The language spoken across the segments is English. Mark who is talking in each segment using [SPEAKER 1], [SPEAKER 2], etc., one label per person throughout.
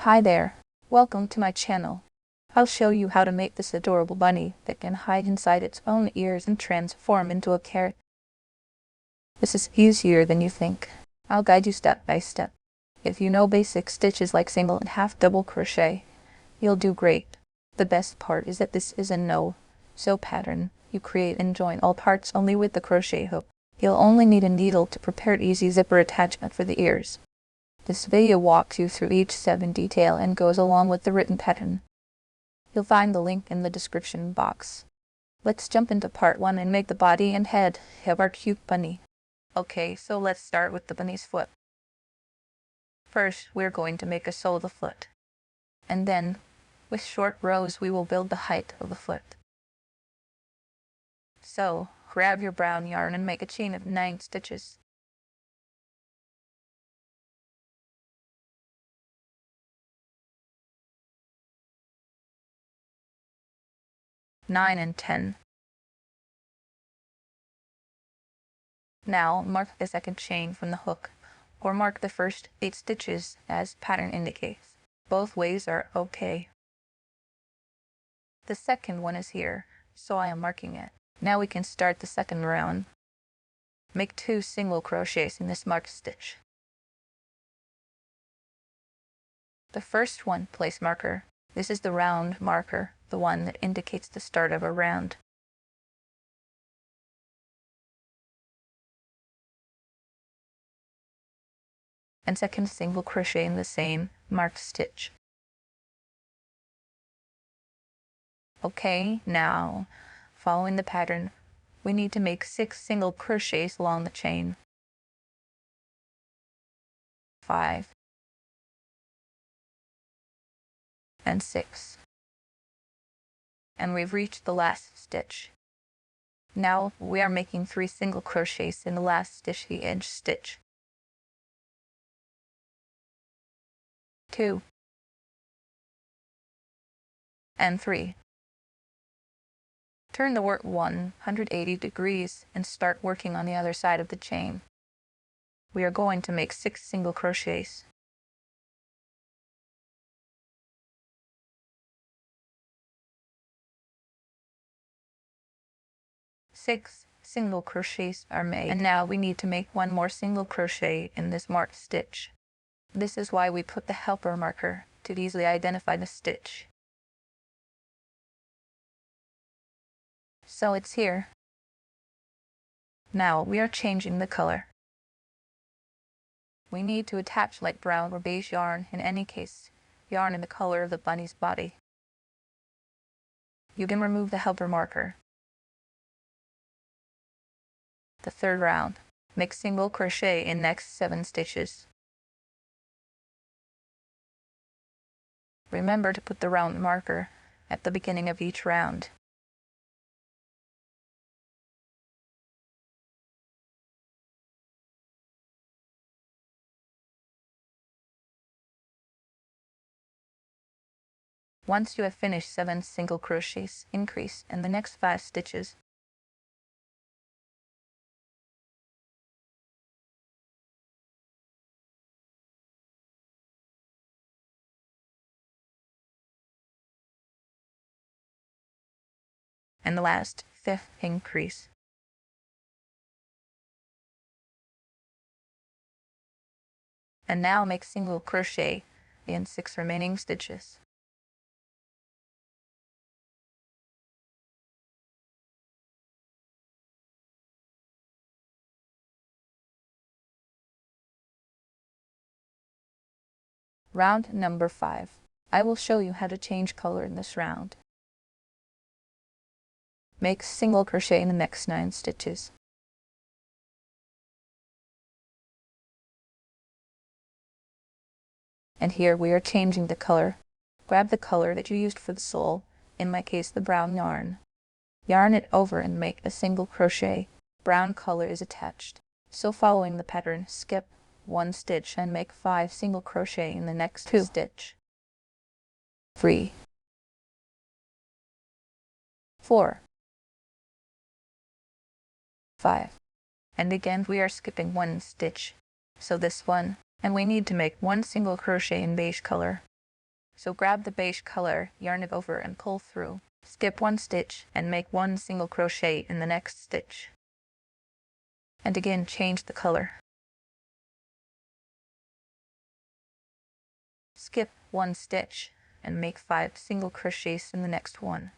[SPEAKER 1] Hi there, welcome to my channel. I'll show you how to make this adorable bunny that can hide inside its own ears and transform into a carrot. This is easier than you think. I'll guide you step by step. If you know basic stitches like single and half double crochet, you'll do great. The best part is that this is a no-sew pattern. You create and join all parts only with the crochet hook. You'll only need a needle to prepare an easy zipper attachment for the ears. This video walks you through each step in detail and goes along with the written pattern. You'll find the link in the description box. Let's jump into part 1 and make the body and head of our cute bunny. Okay, so let's start with the bunny's foot. First, we're going to make a sole of the foot. And then, with short rows, we will build the height of the foot. So, grab your brown yarn and make a chain of 9 stitches. Nine and 10. Now mark the second chain from the hook, or mark the first 8 stitches as pattern indicates. Both ways are okay. The second one is here, so I am marking it. Now we can start the second round. Make 2 single crochets in this marked stitch. The first one, place marker. This is the round marker, the one that indicates the start of a round. And second single crochet in the same marked stitch. Okay, now, following the pattern, we need to make 6 single crochets along the chain. 5 and 6. And we've reached the last stitch. Now we are making 3 single crochets in the last stitch, the edge stitch. 2 and 3. Turn the work 180 degrees and start working on the other side of the chain. We are going to make 6 single crochets. Six single crochets are made, and now we need to make 1 more single crochet in this marked stitch. This is why we put the helper marker to easily identify the stitch. So it's here. Now we are changing the color. We need to attach light brown or beige yarn, in any case, yarn in the color of the bunny's body. You can remove the helper marker. The third round, make single crochet in next 7 stitches. Remember to put the round marker at the beginning of each round. Once you have finished 7 single crochets, increase in the next 5 stitches. And the last 5th increase. And now make single crochet in 6 remaining stitches. Round number 5. I will show you how to change color in this round. Make single crochet in the next 9 stitches. And here we are changing the color. Grab the color that you used for the sole, in my case the brown yarn. Yarn it over and make a single crochet. Brown color is attached. So following the pattern, skip 1 stitch and make 5 single crochet in the next 2 stitch. 3, 4, 5. And again we are skipping 1 stitch. So this one, and we need to make 1 single crochet in beige color. So grab the beige color, yarn it over and pull through. Skip one stitch and make one single crochet in the next stitch. And again change the color. Skip one stitch and make 5 single crochets in the next one.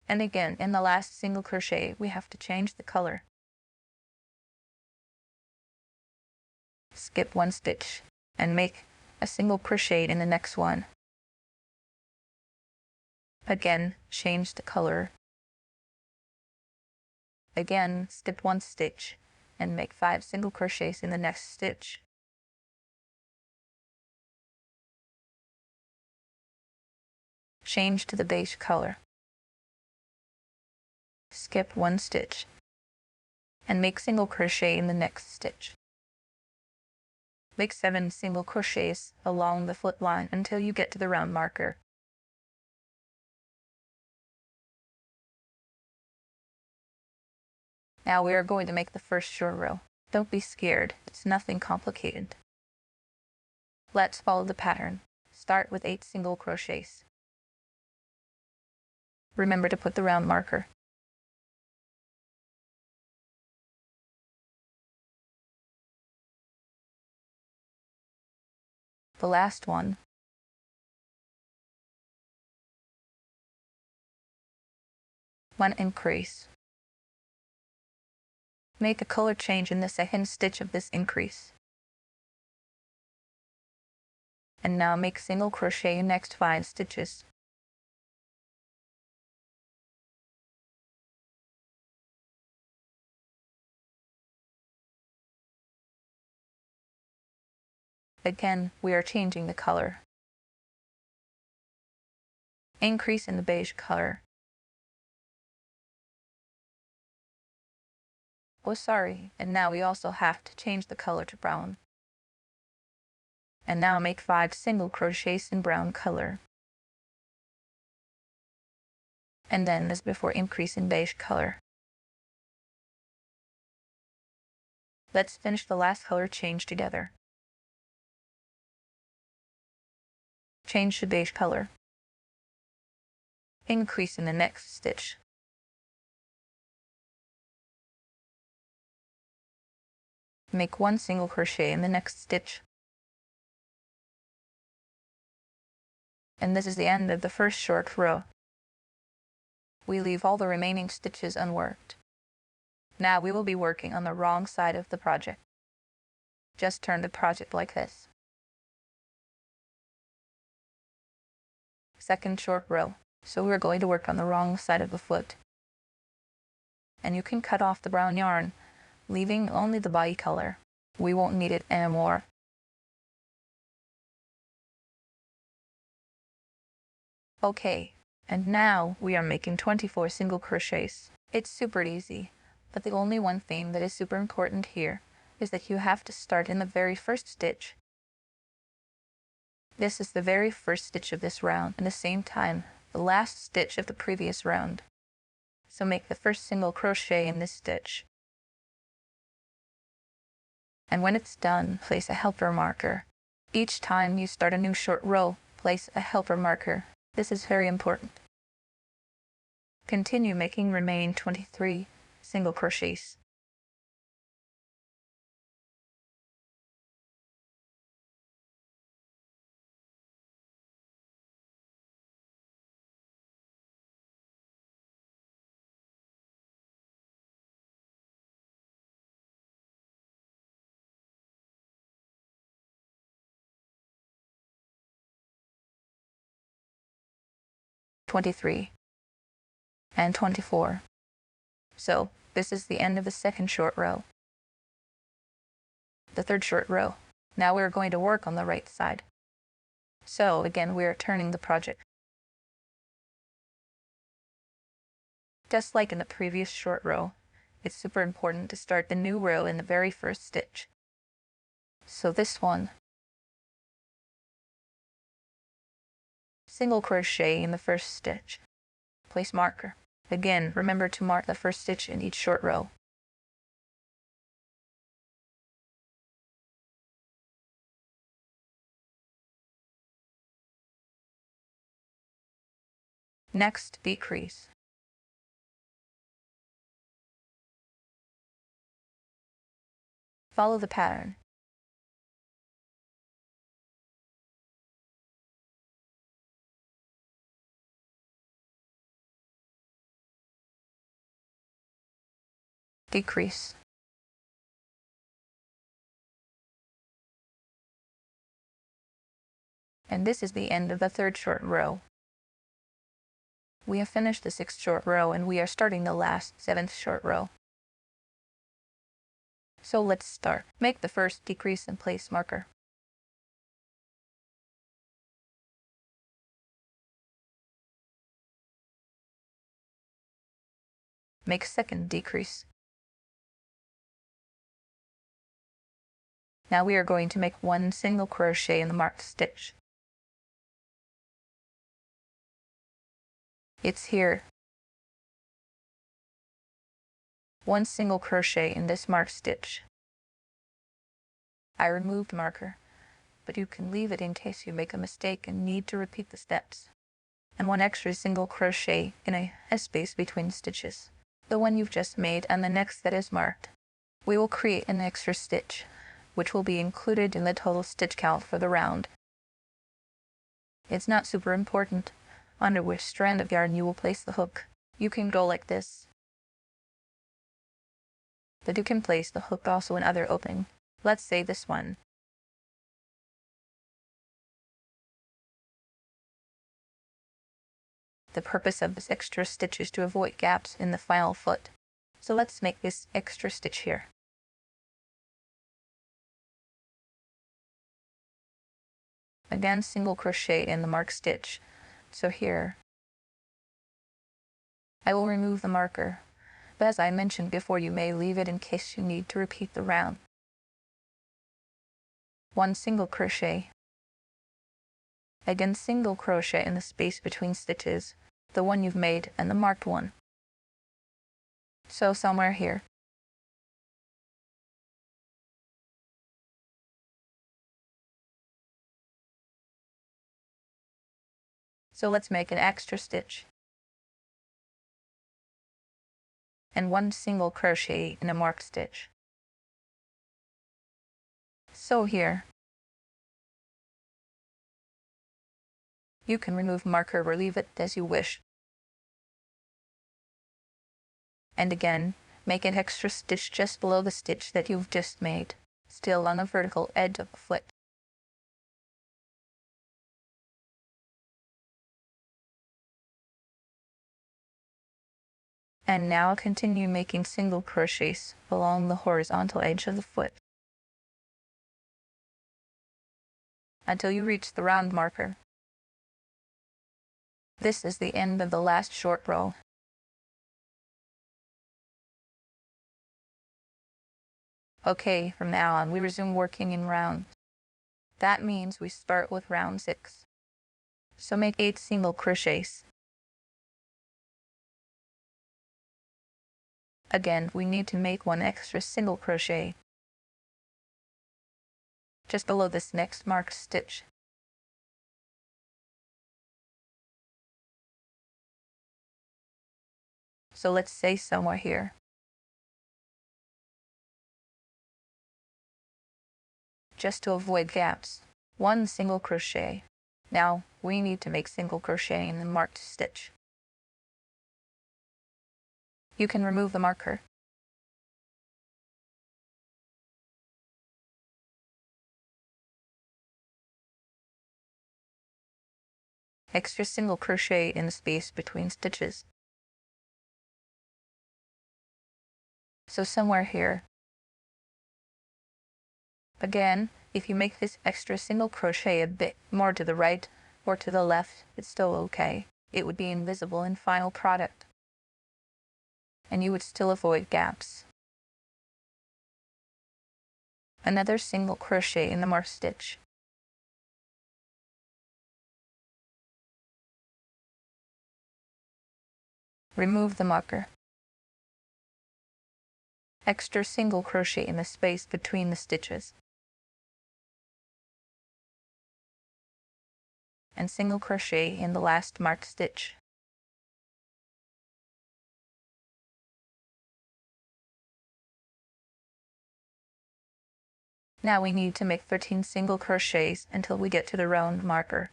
[SPEAKER 1] And again, in the last single crochet, we have to change the color. Skip one stitch and make a single crochet in the next one. Again, change the color. Again, skip one stitch and make 5 single crochets in the next stitch. Change to the beige color. Skip one stitch and make single crochet in the next stitch. Make 7 single crochets along the foot line until you get to the round marker. Now we are going to make the first short row. Don't be scared, it's nothing complicated. Let's follow the pattern. Start with 8 single crochets. Remember to put the round marker. The last one. One increase. Make a color change in the second stitch of this increase. And now make single crochet in next 5 stitches. Again, we are changing the color. Increase in the beige color. Oh, sorry, and now we also have to change the color to brown. And now make 5 single crochets in brown color. And then as before, increase in beige color. Let's finish the last color change together. Change to beige color. Increase in the next stitch. Make 1 single crochet in the next stitch. And this is the end of the first short row. We leave all the remaining stitches unworked. Now we will be working on the wrong side of the project. Just turn the project like this. Second short row. So we're going to work on the wrong side of the foot. And you can cut off the brown yarn, leaving only the body color. We won't need it anymore. Okay, and now we are making 24 single crochets. It's super easy, but the only one thing that is super important here is that you have to start in the very first stitch. This is the very first stitch of this round, and at the same time, the last stitch of the previous round. So make the first single crochet in this stitch. And when it's done, place a helper marker. Each time you start a new short row, place a helper marker. This is very important. Continue making remaining 23 single crochets. And 24. So this is the end of the second short row. The third short row. Now we're going to work on the right side. So again, we're turning the project. Just like in the previous short row, it's super important to start the new row in the very first stitch. So this one, single crochet in the first stitch. Place marker. Again, remember to mark the first stitch in each short row. Next, decrease. Follow the pattern. Decrease. And this is the end of the third short row. We have finished the sixth short row and we are starting the last seventh short row. So let's start. Make the first decrease and place marker. Make second decrease. Now we are going to make one single crochet in the marked stitch. It's here. One single crochet in this marked stitch. I removed marker, but you can leave it in case you make a mistake and need to repeat the steps. And one extra single crochet in a space between stitches, the one you've just made and the next that is marked. We will create an extra stitch, which will be included in the total stitch count for the round. It's not super important under which strand of yarn you will place the hook. You can go like this, but you can place the hook also in other opening. Let's say this one. The purpose of this extra stitch is to avoid gaps in the final foot. So let's make this extra stitch here. Again, single crochet in the marked stitch. So here, I will remove the marker, but as I mentioned before, you may leave it in case you need to repeat the round. One single crochet. Again, single crochet in the space between stitches, the one you've made and the marked one. So somewhere here. So let's make an extra stitch. And one single crochet in a marked stitch. So here, you can remove marker or leave it as you wish. And again, make an extra stitch just below the stitch that you've just made, still on the vertical edge of the foot. And now continue making single crochets along the horizontal edge of the foot until you reach the round marker. This is the end of the last short row. Okay, from now on we resume working in rounds. That means we start with round 6. So make 8 single crochets. Again, we need to make one extra single crochet just below this next marked stitch. So let's say somewhere here. Just to avoid gaps, one single crochet. Now we need to make single crochet in the marked stitch. You can remove the marker. Extra single crochet in the space between stitches. So somewhere here. Again, if you make this extra single crochet a bit more to the right or to the left, it's still okay. It would be invisible in final product, and you would still avoid gaps. Another single crochet in the marked stitch. Remove the marker. Extra single crochet in the space between the stitches. And single crochet in the last marked stitch. Now we need to make 13 single crochets until we get to the round marker.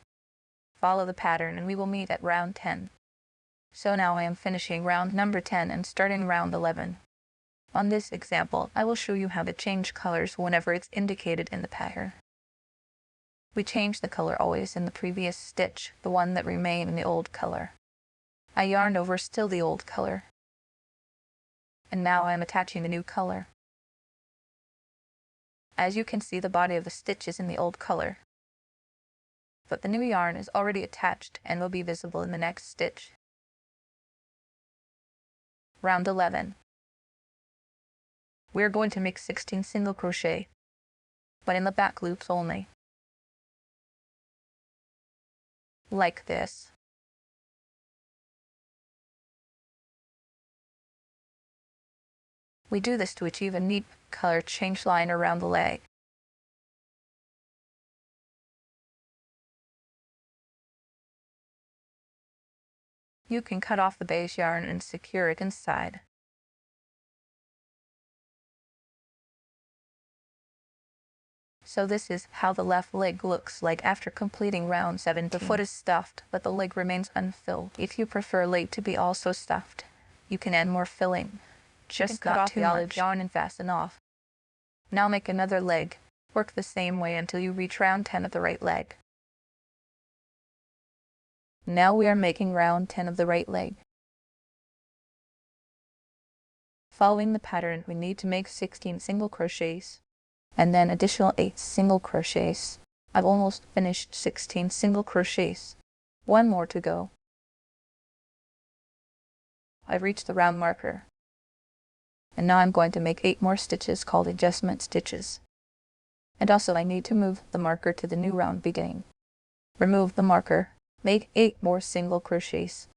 [SPEAKER 1] Follow the pattern and we will meet at round 10. So now I am finishing round number 10 and starting round 11. On this example, I will show you how to change colors whenever it's indicated in the pattern. We change the color always in the previous stitch, the one that remained in the old color. I yarned over still the old color. And now I am attaching the new color. As you can see, the body of the stitch is in the old color, but the new yarn is already attached and will be visible in the next stitch. Round 11. We are going to make 16 single crochet, but in the back loops only. Like this. We do this to achieve a neat color change line around the leg. You can cut off the base yarn and secure it inside. So this is how the left leg looks like after completing round 17. The foot is stuffed, but the leg remains unfilled. If you prefer leg to be also stuffed, you can add more filling. Just cut off the olive yarn and fasten off. Now make another leg. Work the same way until you reach round 10 of the right leg. Now we are making round 10 of the right leg. Following the pattern, we need to make 16 single crochets, and then additional 8 single crochets. I've almost finished 16 single crochets. One more to go. I've reached the round marker. And now I'm going to make 8 more stitches called adjustment stitches. And also I need to move the marker to the new round beginning. Remove the marker. Make 8 more single crochets.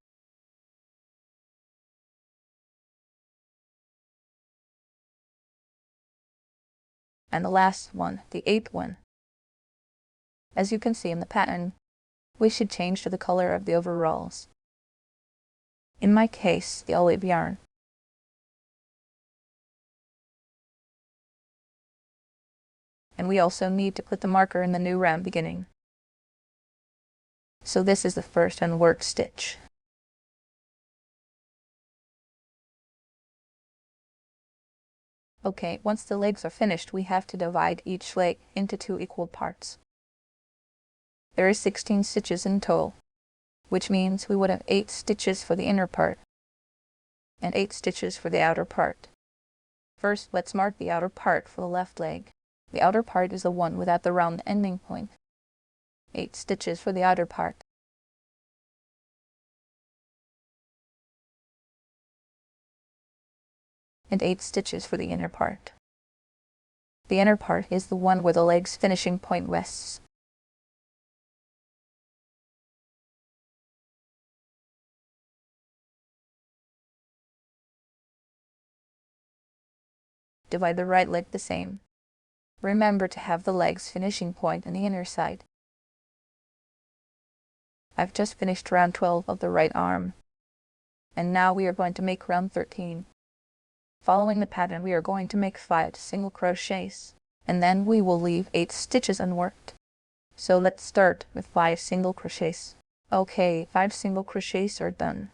[SPEAKER 1] And the last one, the 8th one. As you can see in the pattern, we should change to the color of the overalls. In my case, the olive yarn. And we also need to put the marker in the new round beginning. So this is the first unworked stitch. Okay, once the legs are finished, we have to divide each leg into 2 equal parts. There is 16 stitches in total, which means we would have 8 stitches for the inner part and 8 stitches for the outer part. First, let's mark the outer part for the left leg. The outer part is the one without the round ending point. 8 stitches for the outer part. And 8 stitches for the inner part. The inner part is the one where the leg's finishing point rests. Divide the right leg the same. Remember to have the leg's finishing point on the inner side. I've just finished round 12 of the right arm, and now we are going to make round 13. Following the pattern, we are going to make 5 single crochets, and then we will leave 8 stitches unworked. So let's start with 5 single crochets. Okay, 5 single crochets are done.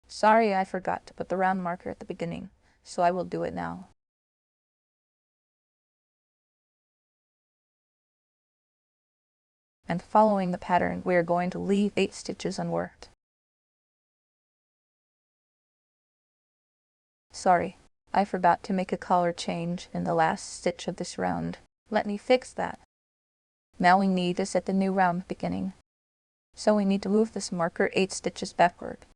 [SPEAKER 1] Sorry, I forgot to put the round marker at the beginning, so I will do it now. And following the pattern, we are going to leave 8 stitches unworked. Sorry, I forgot to make a color change in the last stitch of this round. Let me fix that. Now we need to set the new round beginning. So we need to move this marker 8 stitches backward.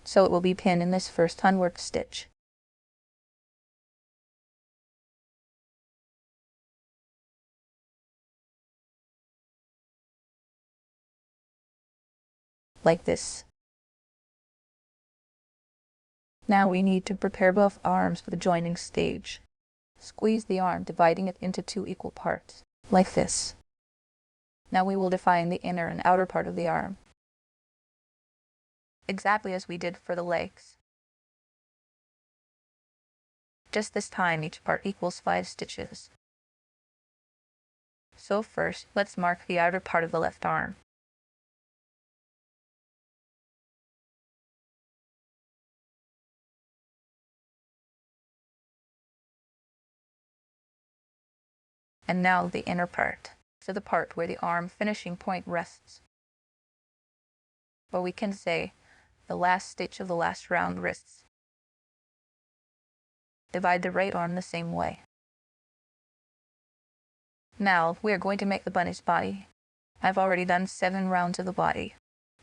[SPEAKER 1] So it will be pinned in this first unworked stitch. Like this. Now we need to prepare both arms for the joining stage. Squeeze the arm, dividing it into 2 equal parts, like this. Now we will define the inner and outer part of the arm, exactly as we did for the legs. Just this time each part equals 5 stitches. So first, let's mark the outer part of the left arm. And now the inner part, so the part where the arm finishing point rests. Or we can say, the last stitch of the last round rests. Divide the right arm the same way. Now, we are going to make the bunny's body. I've already done 7 rounds of the body.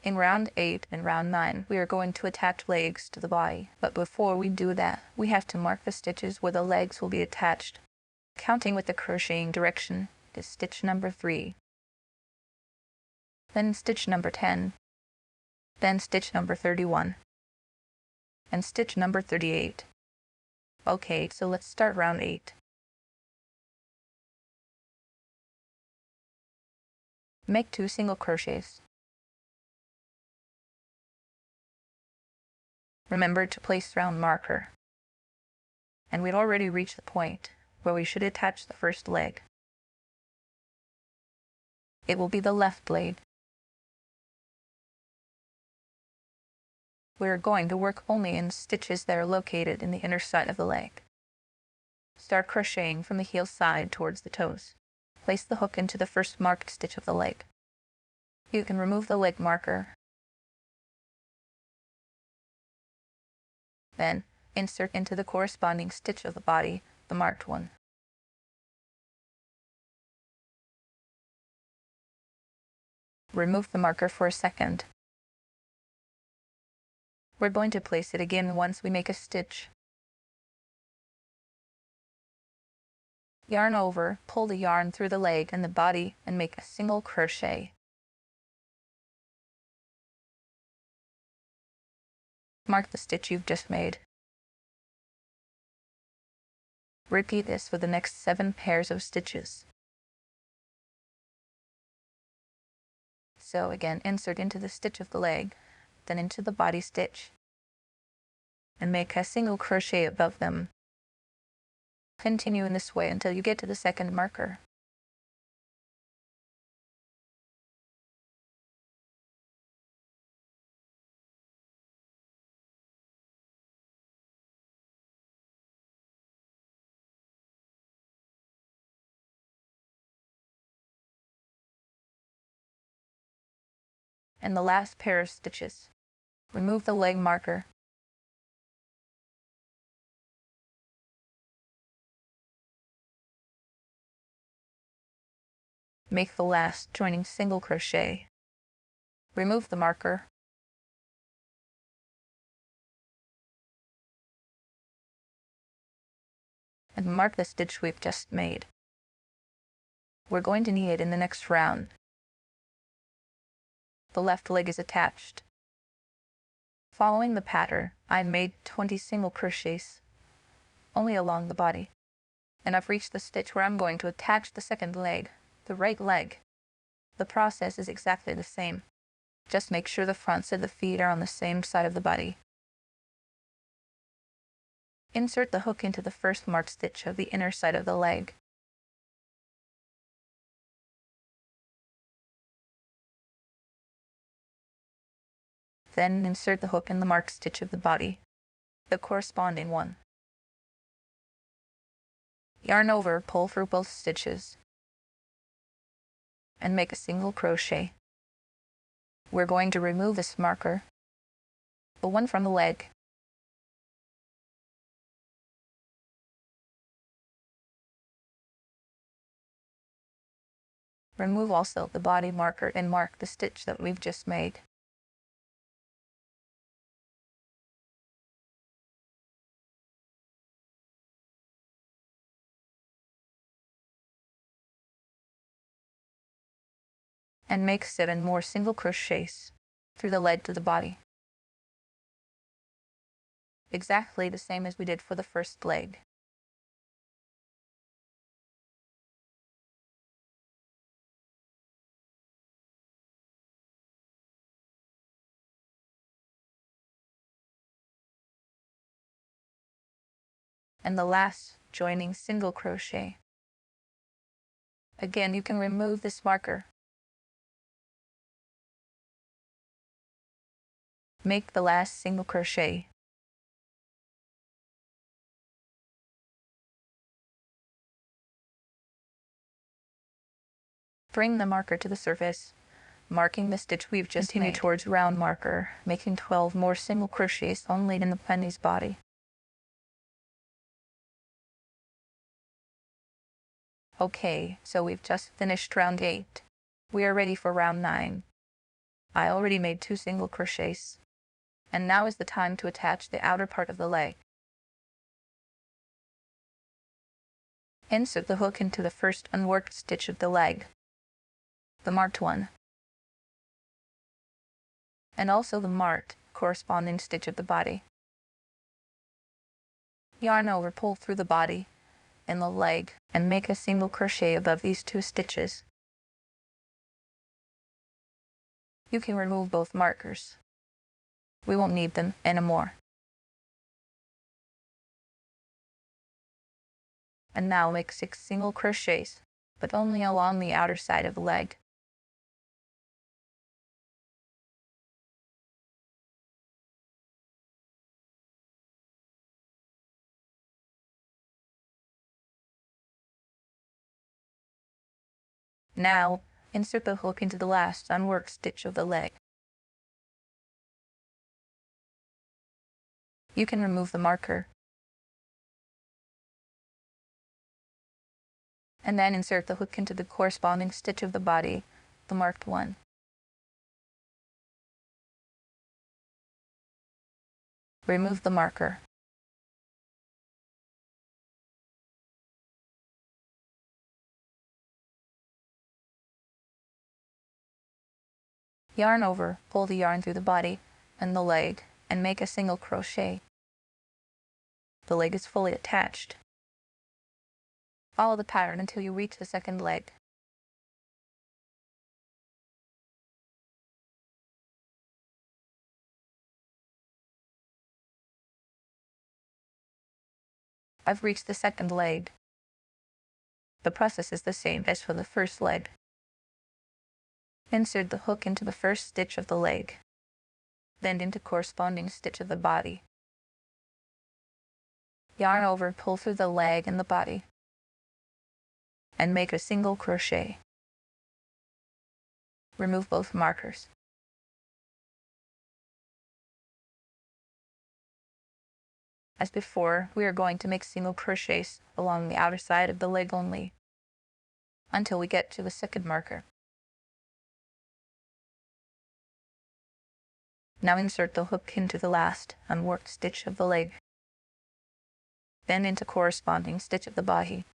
[SPEAKER 1] In round 8 and round 9, we are going to attach legs to the body. But before we do that, we have to mark the stitches where the legs will be attached. Counting with the crocheting direction is stitch number 3, then stitch number 10, then stitch number 31, and stitch number 38. Okay, so let's start round 8. Make 2 single crochets. Remember to place round marker. And we'd already reached the point where we should attach the first leg. It will be the left blade. We're going to work only in stitches that are located in the inner side of the leg. Start crocheting from the heel side towards the toes. Place the hook into the first marked stitch of the leg. You can remove the leg marker. Then, insert into the corresponding stitch of the body, the marked one. Remove the marker for a second. We're going to place it again once we make a stitch. Yarn over, pull the yarn through the leg and the body and make a single crochet. Mark the stitch you've just made. Repeat this for the next 7 pairs of stitches. So again, insert into the stitch of the leg, then into the body stitch, and make a single crochet above them. Continue in this way until you get to the second marker. And the last pair of stitches. Remove the leg marker. Make the last joining single crochet. Remove the marker. And mark the stitch we've just made. We're going to need it in the next round. The left leg is attached. Following the pattern, I made 20 single crochets, only along the body. And I've reached the stitch where I'm going to attach the second leg, the right leg. The process is exactly the same. Just make sure the fronts of the feet are on the same side of the body. Insert the hook into the first marked stitch of the inner side of the leg. Then insert the hook in the marked stitch of the body, the corresponding one. Yarn over, pull through both stitches, and make a single crochet. We're going to remove this marker, the one from the leg. Remove also the body marker and mark the stitch that we've just made. And make 7 more single crochets through the leg to the body. exactly the same as we did for the first leg. And the last, joining single crochet. Again, you can remove this marker. Make the last single crochet. Bring the marker to the surface, marking the stitch we've just made. Continue towards round marker, making 12 more single crochets only in the bunny's body. Okay, so we've just finished round 8. We are ready for round 9. I already made 2 single crochets. And now is the time to attach the outer part of the leg. Insert the hook into the first unworked stitch of the leg, the marked one, and also the marked corresponding stitch of the body. Yarn over, pull through the body and the leg, and make a single crochet above these 2 stitches. You can remove both markers. We won't need them anymore. And now make 6 single crochets, but only along the outer side of the leg. Now, insert the hook into the last unworked stitch of the leg. You can remove the marker, and then insert the hook into the corresponding stitch of the body, the marked one. Remove the marker. Yarn over, pull the yarn through the body and the leg, and make a single crochet. The leg is fully attached. Follow the pattern until you reach the second leg. I've reached the second leg. The process is the same as for the first leg. Insert the hook into the first stitch of the leg, then into corresponding stitch of the body. Yarn over, pull through the leg and the body, and make a single crochet. Remove both markers. As before, we are going to make single crochets along the outer side of the leg only, until we get to the second marker. Now insert the hook into the last unworked stitch of the leg, then into corresponding stitch of the body.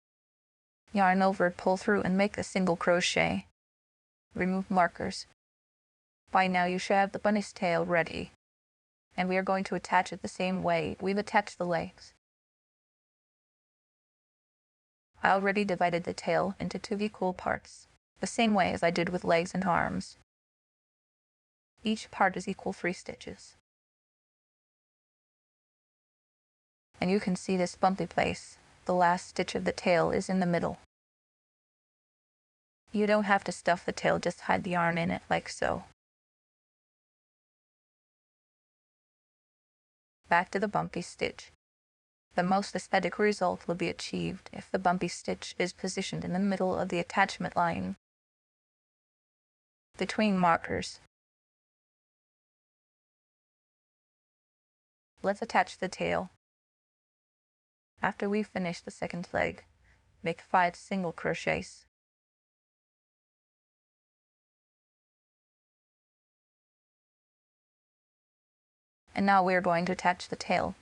[SPEAKER 1] Yarn over, pull through, and make a single crochet. Remove markers. By now you should have the bunny's tail ready, and we are going to attach it the same way we've attached the legs. I already divided the tail into 2 equal parts, the same way as I did with legs and arms. Each part is equal 3 stitches. And you can see this bumpy place. The last stitch of the tail is in the middle. You don't have to stuff the tail, just hide the yarn in it like so. Back to the bumpy stitch. The most aesthetic result will be achieved if the bumpy stitch is positioned in the middle of the attachment line, between markers. Let's attach the tail. After we finish the second leg, make 5 single crochets. And now we are going to attach the tail.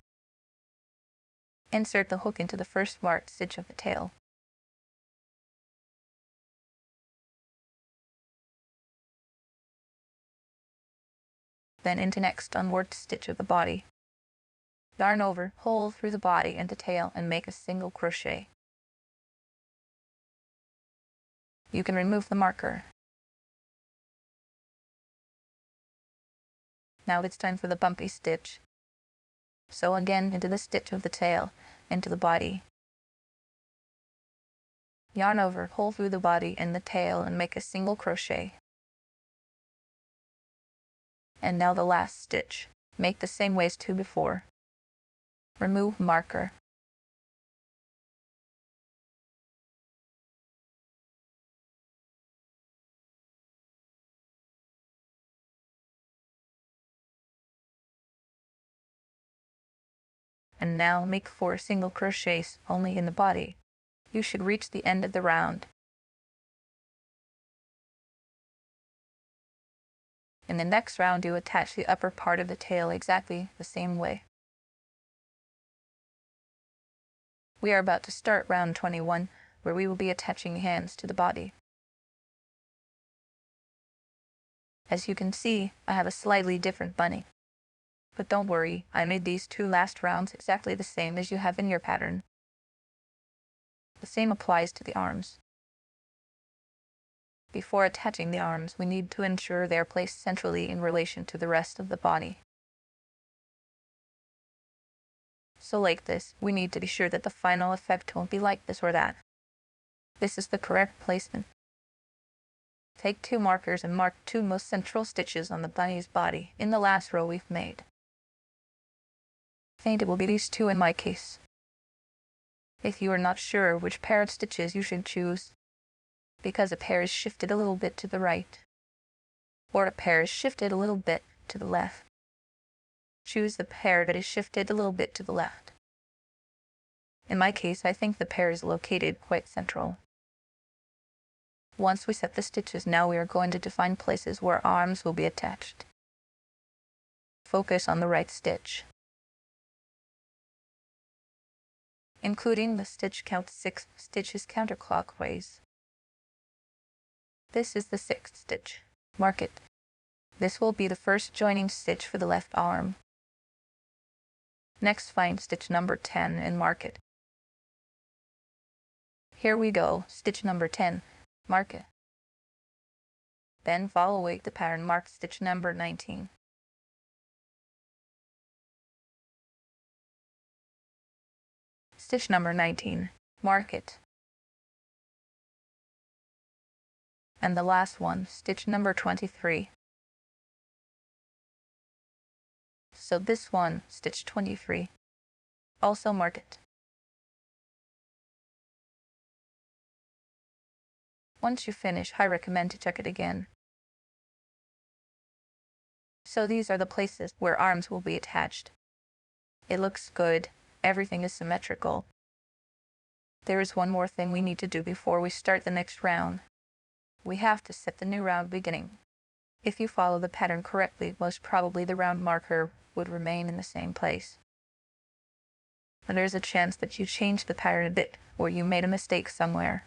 [SPEAKER 1] Insert the hook into the first marked stitch of the tail. Then into next unworked stitch of the body. Yarn over, pull through the body and the tail and make a single crochet. You can remove the marker. Now it's time for the bumpy stitch. Sew again into the stitch of the tail, into the body. Yarn over, pull through the body and the tail and make a single crochet. And now the last stitch. Make the same way as two before. Remove marker. And now make 4 single crochets only in the body. You should reach the end of the round. In the next round, you attach the upper part of the tail exactly the same way. We are about to start round 21, where we will be attaching hands to the body. As you can see, I have a slightly different bunny. But don't worry, I made these 2 last rounds exactly the same as you have in your pattern. The same applies to the arms. Before attaching the arms, we need to ensure they are placed centrally in relation to the rest of the body. So like this, we need to be sure that the final effect won't be like this or that. This is the correct placement. Take 2 markers and mark 2 most central stitches on the bunny's body in the last row we've made. I think it will be these 2 in my case. If you are not sure which pair of stitches you should choose, because a pair is shifted a little bit to the right, or a pair is shifted a little bit to the left, choose the pair that is shifted a little bit to the left. In my case, I think the pair is located quite central. Once we set the stitches, now we are going to define places where arms will be attached. Focus on the right stitch. Including the stitch, count 6 stitches counterclockwise. This is the 6th stitch. Mark it. This will be the first joining stitch for the left arm. Next, find stitch number 10 and mark it. Here we go, stitch number 10. Mark it. Then follow the pattern, mark stitch number 19. Stitch number 19. Mark it. And the last one, stitch number 23. So this one, stitch 23. Also mark it. Once you finish, I recommend to check it again. So these are the places where arms will be attached. It looks good. Everything is symmetrical. There is one more thing we need to do before we start the next round. We have to set the new round beginning. If you follow the pattern correctly, most probably the round marker would remain in the same place. But there's a chance that you changed the pattern a bit, or you made a mistake somewhere.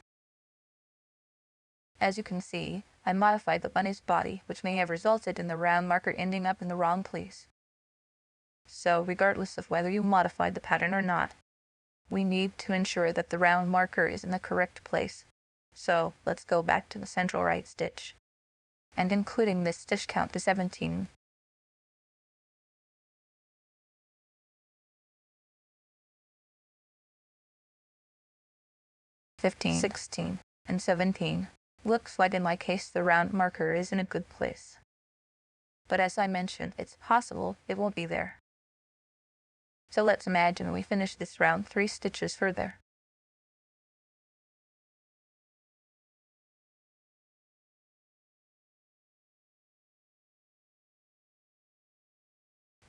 [SPEAKER 1] As you can see, I modified the bunny's body, which may have resulted in the round marker ending up in the wrong place. So, regardless of whether you modified the pattern or not, we need to ensure that the round marker is in the correct place. So, let's go back to the central right stitch, and including this stitch count to 17. 15, 16, and 17. Looks like in my case the round marker is in a good place. But as I mentioned, it's possible it won't be there. So let's imagine we finish this round 3 stitches further.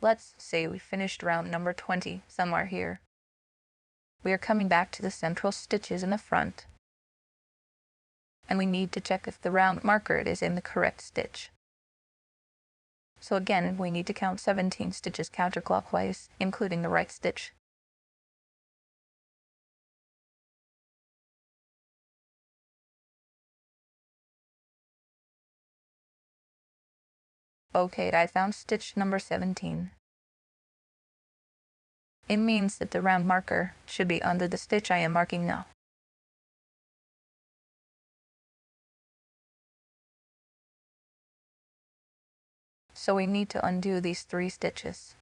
[SPEAKER 1] Let's say we finished round number 20 somewhere here. We are coming back to the central stitches in the front, and we need to check if the round marker is in the correct stitch. So again, we need to count 17 stitches counterclockwise, including the right stitch. Okay, I found stitch number 17. It means that the round marker should be under the stitch I am marking now. So we need to undo these 3 stitches.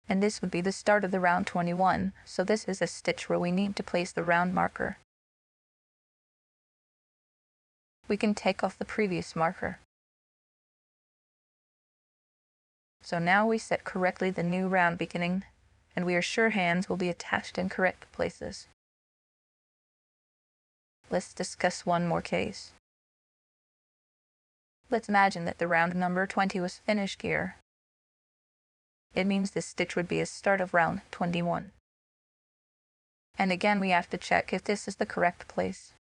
[SPEAKER 1] And this would be the start of the round 21, so this is a stitch where we need to place the round marker. We can take off the previous marker. So now we set correctly the new round beginning, and we are sure hands will be attached in correct places. Let's discuss one more case. Let's imagine that the round number 20 was finished here. It means this stitch would be a start of round 21. And again we have to check if this is the correct place.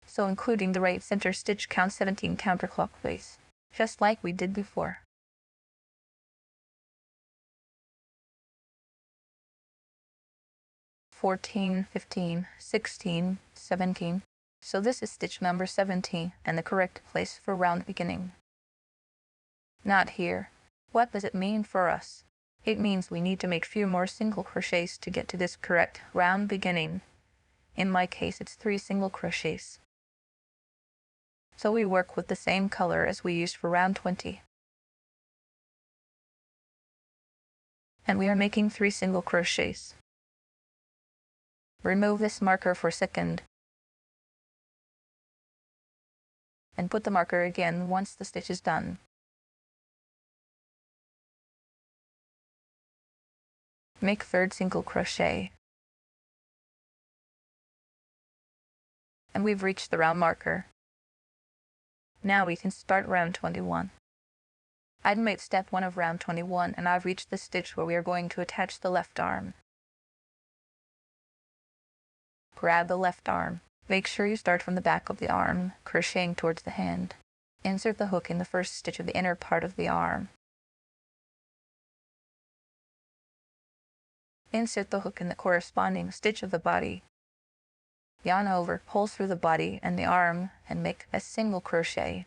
[SPEAKER 1] So including the right center stitch, count 17 counterclockwise, just like we did before. 14, 15, 16, 17. So this is stitch number 17 and the correct place for round beginning. Not here. What does it mean for us? It means we need to make few more single crochets to get to this correct round beginning. In my case, it's 3 single crochets. So we work with the same color as we used for round 20. And we are making 3 single crochets. Remove this marker for a second. And put the marker again once the stitch is done. Make 3rd single crochet. And we've reached the round marker. Now we can start round 21. I'd made step 1 of round 21 and I've reached the stitch where we are going to attach the left arm. Grab the left arm. Make sure you start from the back of the arm, crocheting towards the hand. Insert the hook in the first stitch of the inner part of the arm. Insert the hook in the corresponding stitch of the body. Yarn over, pull through the body and the arm and make a single crochet.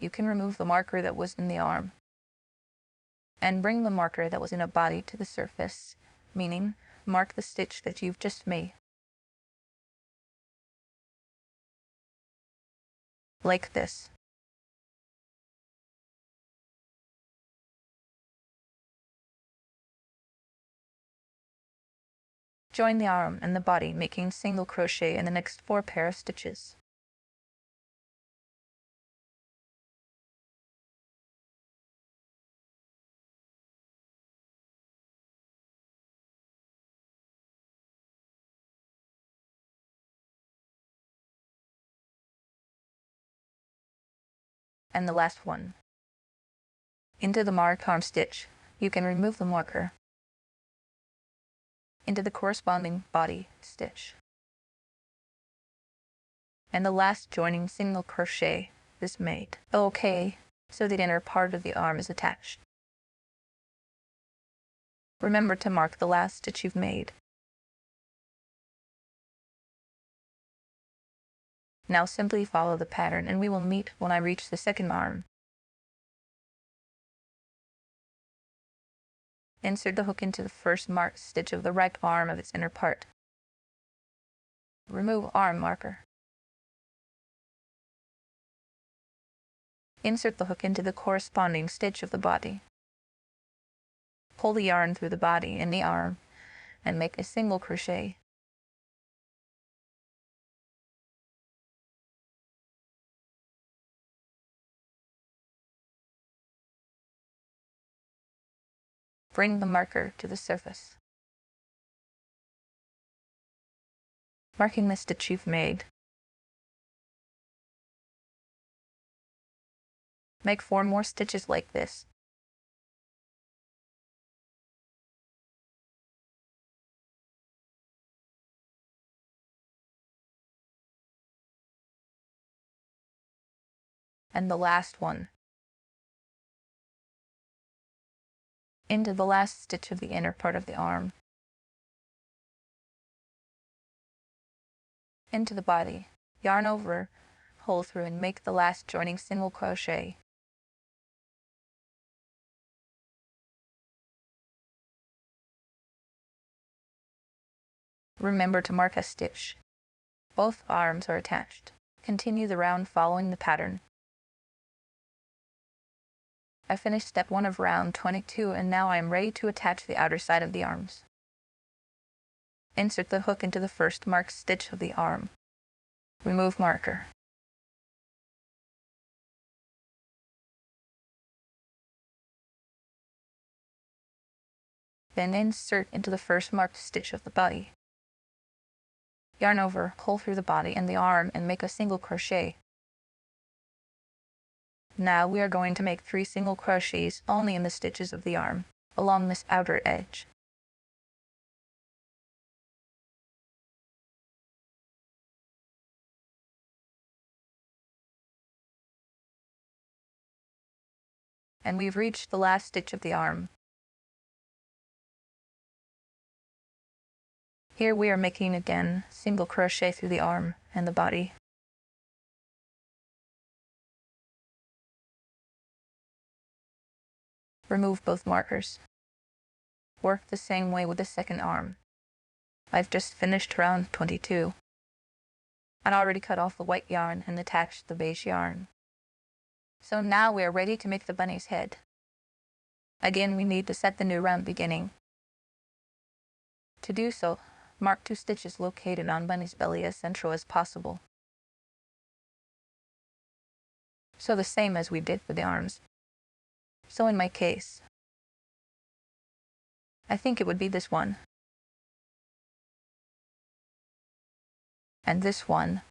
[SPEAKER 1] You can remove the marker that was in the arm and bring the marker that was in a body to the surface, meaning mark the stitch that you've just made. Like this. Join the arm and the body, making single crochet in the next 4 pair of stitches. And the last one. Into the marked arm stitch, you can remove the marker. Into the corresponding body stitch. And the last joining single crochet is made. Okay, so the inner part of the arm is attached. Remember to mark the last stitch you've made. Now simply follow the pattern and we will meet when I reach the second arm. Insert the hook into the first marked stitch of the right arm of its inner part. Remove arm marker. Insert the hook into the corresponding stitch of the body. Pull the yarn through the body and the arm and make a single crochet. Bring the marker to the surface. Marking the stitch you've made. Make 4 more stitches like this. And the last one. into the last stitch of the inner part of the arm, into the body, yarn over, pull through, and make the last joining single crochet. Remember to mark a stitch. Both arms are attached. Continue the round following the pattern. I finished step 1 of round 22, and now I am ready to attach the outer side of the arms. Insert the hook into the first marked stitch of the arm. Remove marker. Then insert into the first marked stitch of the body. Yarn over, pull through the body and the arm and make a single crochet. Now we are going to make 3 single crochets only in the stitches of the arm, along this outer edge. And we've reached the last stitch of the arm. Here we are making again single crochet through the arm and the body. Remove both markers. Work the same way with the second arm. I've just finished round 22. I'd already cut off the white yarn and attached the beige yarn. So now we are ready to make the bunny's head. Again, we need to set the new round beginning. To do so, mark 2 stitches located on bunny's belly as central as possible. So the same as we did for the arms. So in my case, I think it would be this one. And this one.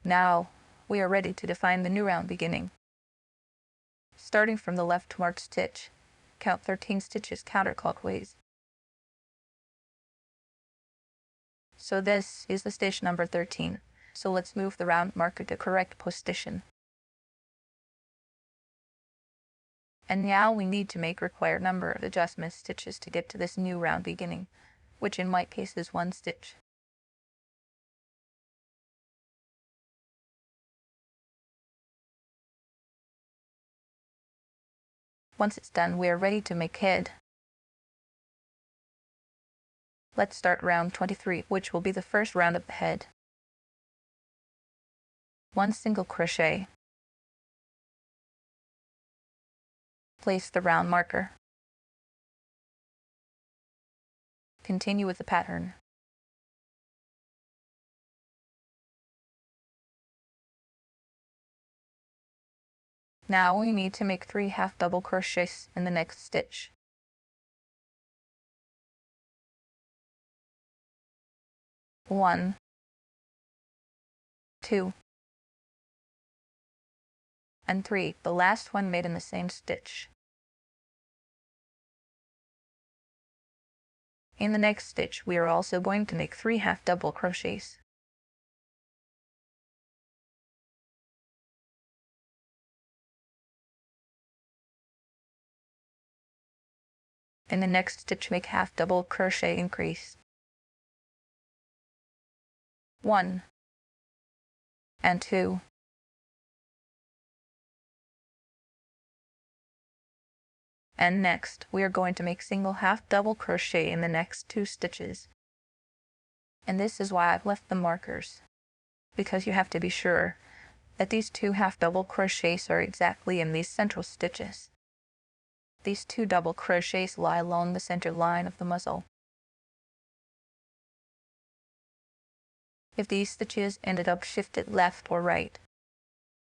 [SPEAKER 1] Now, we are ready to define the new round beginning. Starting from the left marked stitch, count 13 stitches counterclockwise. So this is the stitch number 13. So let's move the round marker to correct position. And now we need to make required number of adjustment stitches to get to this new round beginning, which in my case is 1 stitch. Once it's done, we are ready to make head. Let's start round 23, which will be the first round of the head. 1 single crochet. Place the round marker. Continue with the pattern. Now we need to make 3 half double crochets in the next stitch. One, 2, and 3, the last one made in the same stitch. In the next stitch, we are also going to make 3 half double crochets. In the next stitch, make half double crochet increase. 1 and 2. And next, we are going to make single half double crochet in the next 2 stitches. And this is why I've left the markers, because you have to be sure that these 2 half double crochets are exactly in these central stitches. These 2 double crochets lie along the center line of the muzzle. If these stitches ended up shifted left or right,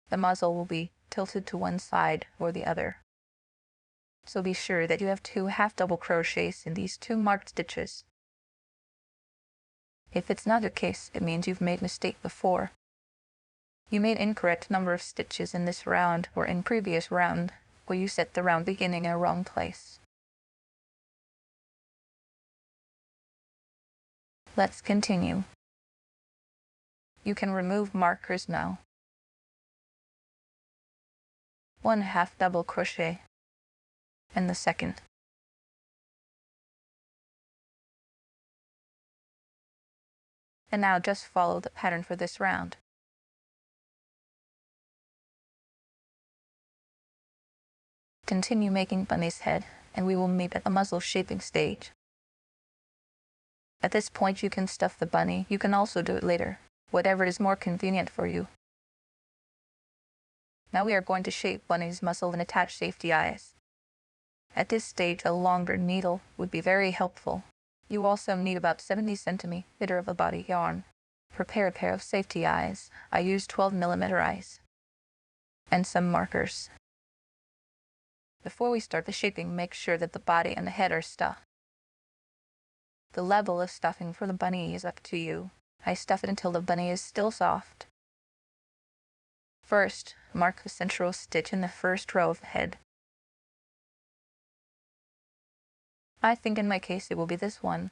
[SPEAKER 1] the muzzle will be tilted to one side or the other. So be sure that you have 2 half double crochets in these 2 marked stitches. If it's not the case, it means you've made a mistake before. You made incorrect number of stitches in this round or in previous round, where you set the round beginning in a wrong place. Let's continue. You can remove markers now. 1 half double crochet. and the second. And now just follow the pattern for this round. Continue making bunny's head, and we will meet at the muzzle shaping stage. At this point you can stuff the bunny. You can also do it later, whatever is more convenient for you. Now we are going to shape bunny's muzzle and attach safety eyes. At this stage a longer needle would be very helpful. You also need about 70 cm of a body yarn. Prepare a pair of safety eyes. I use 12mm eyes. And some markers. Before we start the shaping, make sure that the body and the head are stuffed. The level of stuffing for the bunny is up to you. I stuff it until the bunny is still soft. First, mark the central stitch in the first row of the head. I think in my case it will be this one.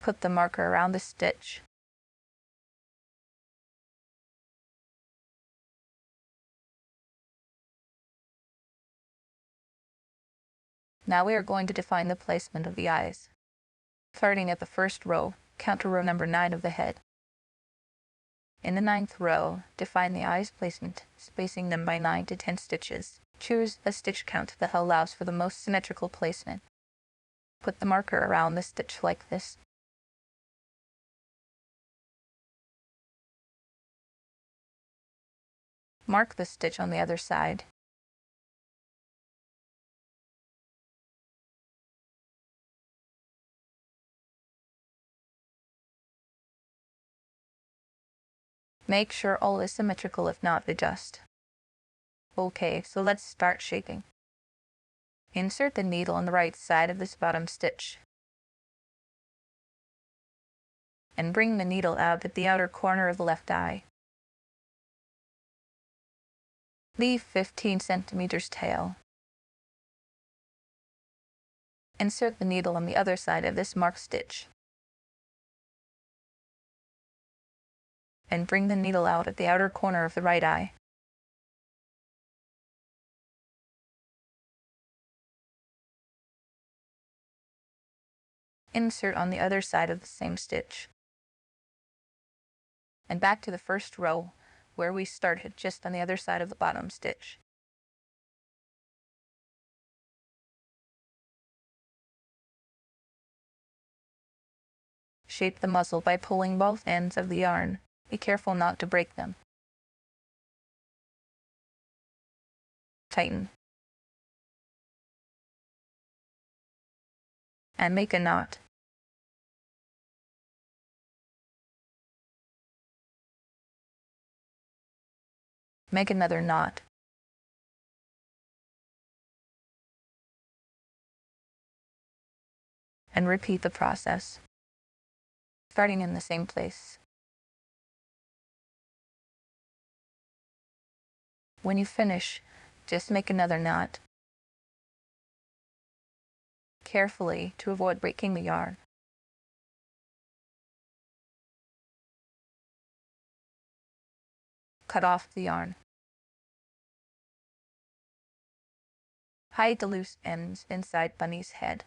[SPEAKER 1] Put the marker around the stitch. Now we are going to define the placement of the eyes. Starting at the first row, count to row number 9 of the head. In the 9th row, define the eyes placement, spacing them by 9 to 10 stitches. Choose a stitch count that allows for the most symmetrical placement. Put the marker around the stitch like this. Mark the stitch on the other side. Make sure all is symmetrical, if not, adjust. Okay, so let's start shaping. Insert the needle on the right side of this bottom stitch. And bring the needle out at the outer corner of the left eye. Leave 15 cm tail. Insert the needle on the other side of this marked stitch. And bring the needle out at the outer corner of the right eye. Insert on the other side of the same stitch. And back to the first row, where we started, just on the other side of the bottom stitch. Shape the muzzle by pulling both ends of the yarn. Be careful not to break them. Tighten. And make a knot. Make another knot. And repeat the process, starting in the same place. When you finish, just make another knot, carefully to avoid breaking the yarn. Cut off the yarn. Hide the loose ends inside Bunny's head.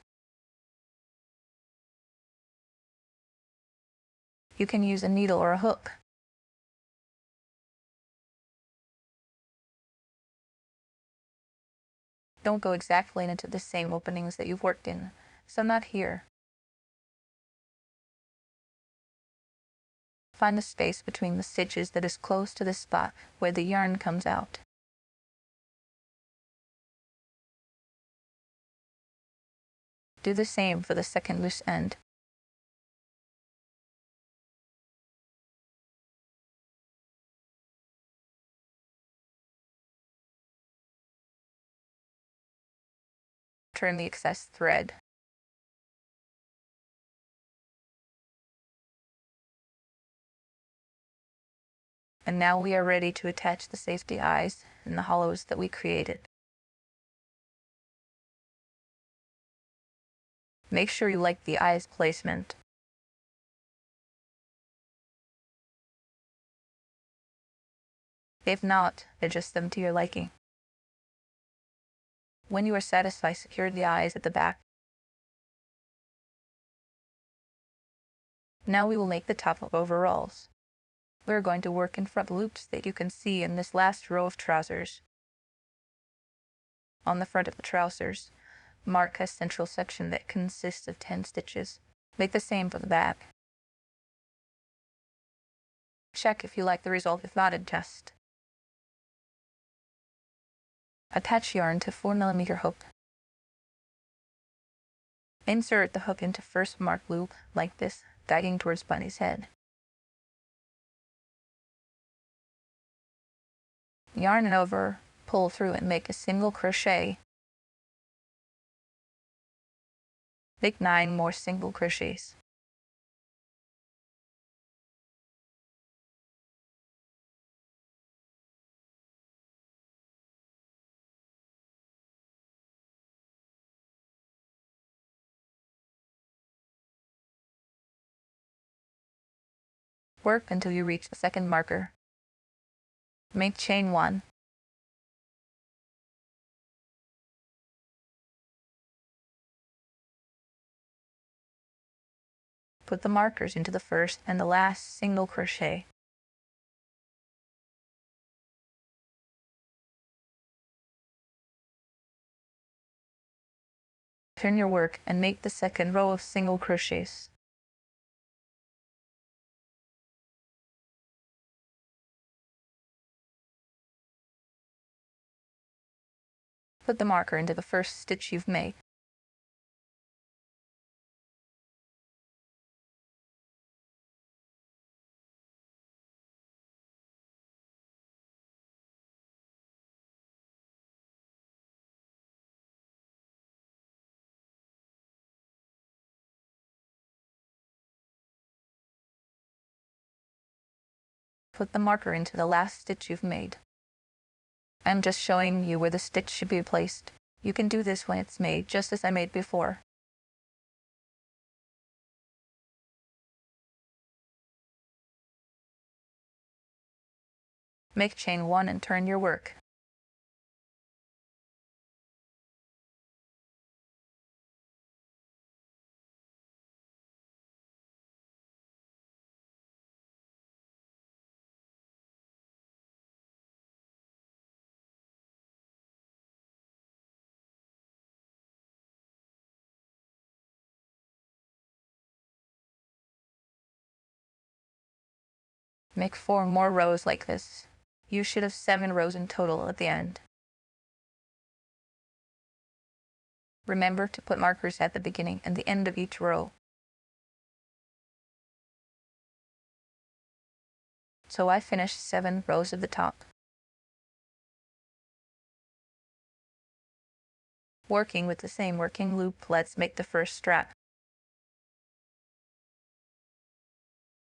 [SPEAKER 1] You can use a needle or a hook. Don't go exactly into the same openings that you've worked in, so not here. Find the space between the stitches that is close to the spot where the yarn comes out. Do the same for the second loose end. Turn the excess thread. And now we are ready to attach the safety eyes and the hollows that we created. Make sure you like the eyes placement. If not, adjust them to your liking. When you are satisfied, secure the eyes at the back. Now we will make the top of overalls. We're going to work in front loops that you can see in this last row of trousers. On the front of the trousers, mark a central section that consists of 10 stitches. Make the same for the back. Check if you like the result, if not, adjust. Attach yarn to 4mm hook. Insert the hook into first marked loop like this, guiding towards bunny's head. Yarn over, pull through and make a single crochet. Make 9 more single crochets. Work until you reach the second marker. Make chain 1. Put the markers into the first and the last single crochet. Turn your work and make the second row of single crochets. Put the marker into the first stitch you've made. Put the marker into the last stitch you've made. I'm just showing you where the stitch should be placed. You can do this when it's made, just as I made before. Make chain 1 and turn your work. Make 4 more rows like this. You should have 7 rows in total at the end. Remember to put markers at the beginning and the end of each row. So I finished 7 rows of the top. Working with the same working loop, let's make the first strap.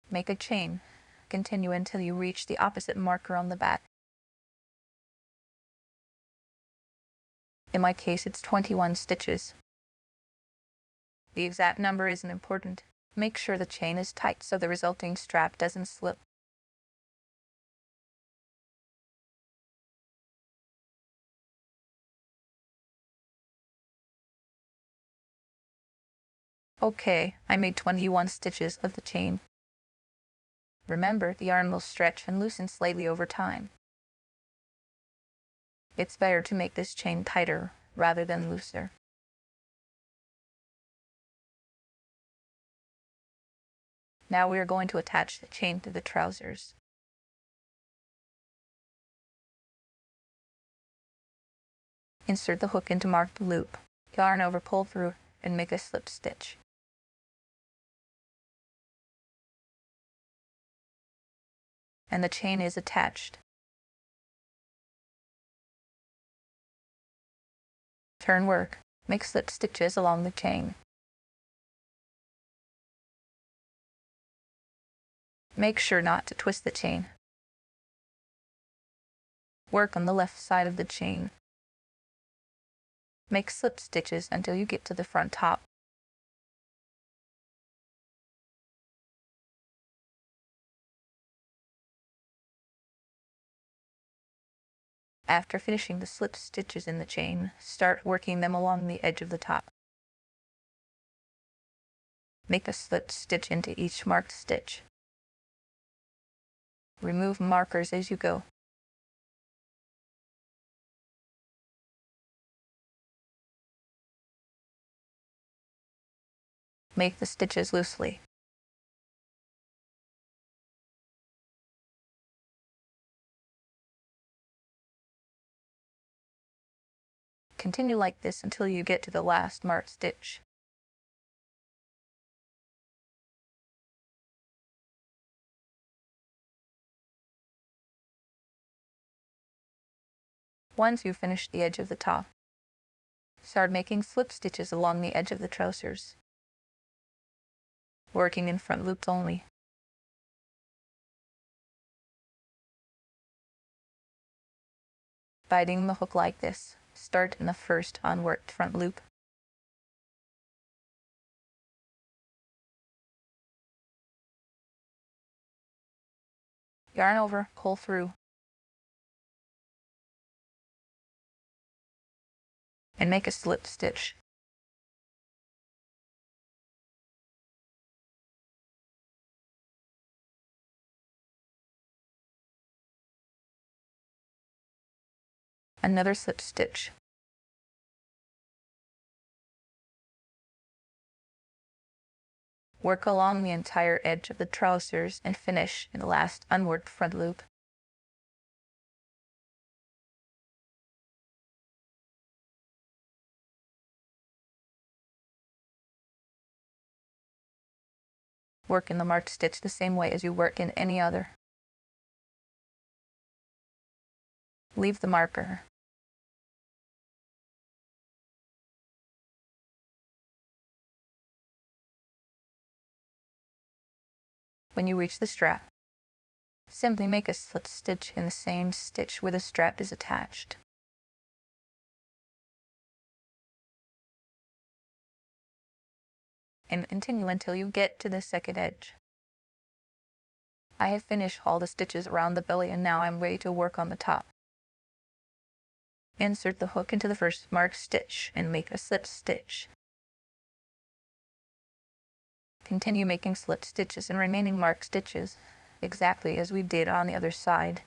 [SPEAKER 1] Make a chain. Continue until you reach the opposite marker on the back. In my case, it's 21 stitches. The exact number isn't important. Make sure the chain is tight so the resulting strap doesn't slip. Okay, I made 21 stitches of the chain. Remember, the yarn will stretch and loosen slightly over time. It's better to make this chain tighter rather than looser. Now we are going to attach the chain to the trousers. Insert the hook into marked loop. Yarn over, pull through, and make a slip stitch. And the chain is attached. Turn work. Make slip stitches along the chain. Make sure not to twist the chain. Work on the left side of the chain. Make slip stitches until you get to the front top. After finishing the slip stitches in the chain, start working them along the edge of the top. Make a slip stitch into each marked stitch. Remove markers as you go. Make the stitches loosely. Continue like this until you get to the last marked stitch. Once you've finished the edge of the top, start making slip stitches along the edge of the trousers, working in front loops only. Biting the hook like this, start in the first unworked front loop. Yarn over, pull through, and make a slip stitch. Another slip stitch. Work along the entire edge of the trousers and finish in the last unworked front loop. Work in the marked stitch the same way as you work in any other. Leave the marker. When you reach the strap, simply make a slip stitch in the same stitch where the strap is attached. And continue until you get to the second edge. I have finished all the stitches around the belly and now I'm ready to work on the top. Insert the hook into the first marked stitch and make a slip stitch. Continue making slip stitches and remaining marked stitches, exactly as we did on the other side.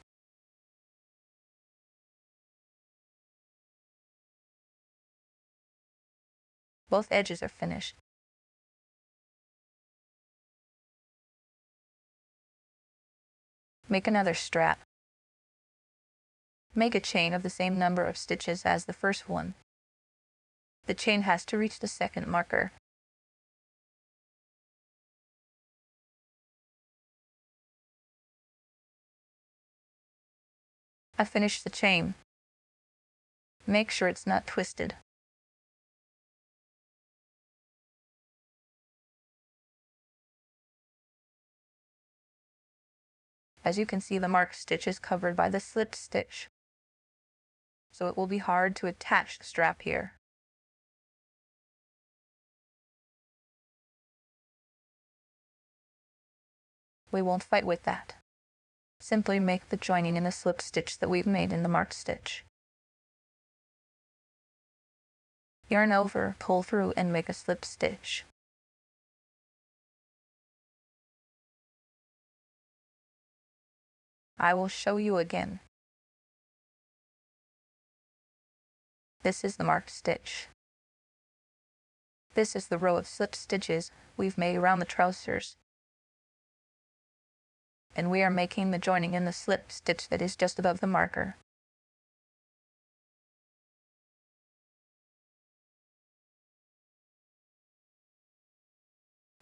[SPEAKER 1] Both edges are finished. Make another strap. Make a chain of the same number of stitches as the first one. The chain has to reach the second marker. I finished the chain. Make sure it's not twisted. As you can see, the marked stitch is covered by the slip stitch, so it will be hard to attach the strap here. We won't fight with that. Simply make the joining in the slip stitch that we've made in the marked stitch. Yarn over, pull through, and make a slip stitch. I will show you again. This is the marked stitch. This is the row of slip stitches we've made around the trousers. And we are making the joining in the slip stitch that is just above the marker.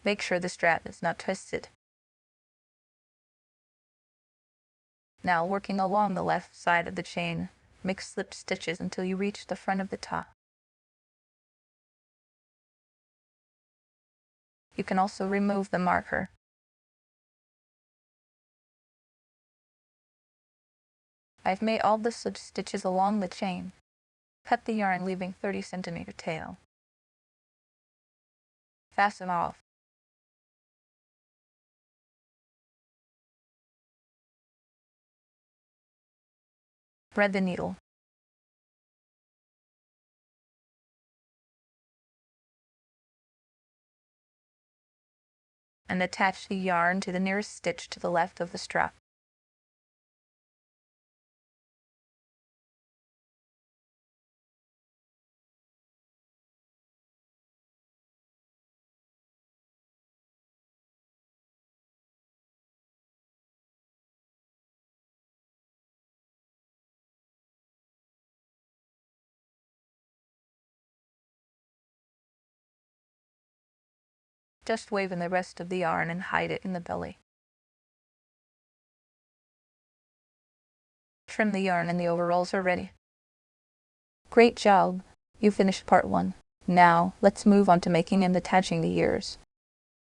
[SPEAKER 1] Make sure the strap is not twisted. Now, working along the left side of the chain, make slip stitches until you reach the front of the top. You can also remove the marker. I've made all the slip stitches along the chain. Cut the yarn, leaving 30 centimeter tail. Fasten off. Thread the needle. and attach the yarn to the nearest stitch to the left of the strap. Just wave in the rest of the yarn and hide it in the belly. Trim the yarn and the overalls are ready. Great job! You finished part 1. Now, let's move on to making and attaching the ears.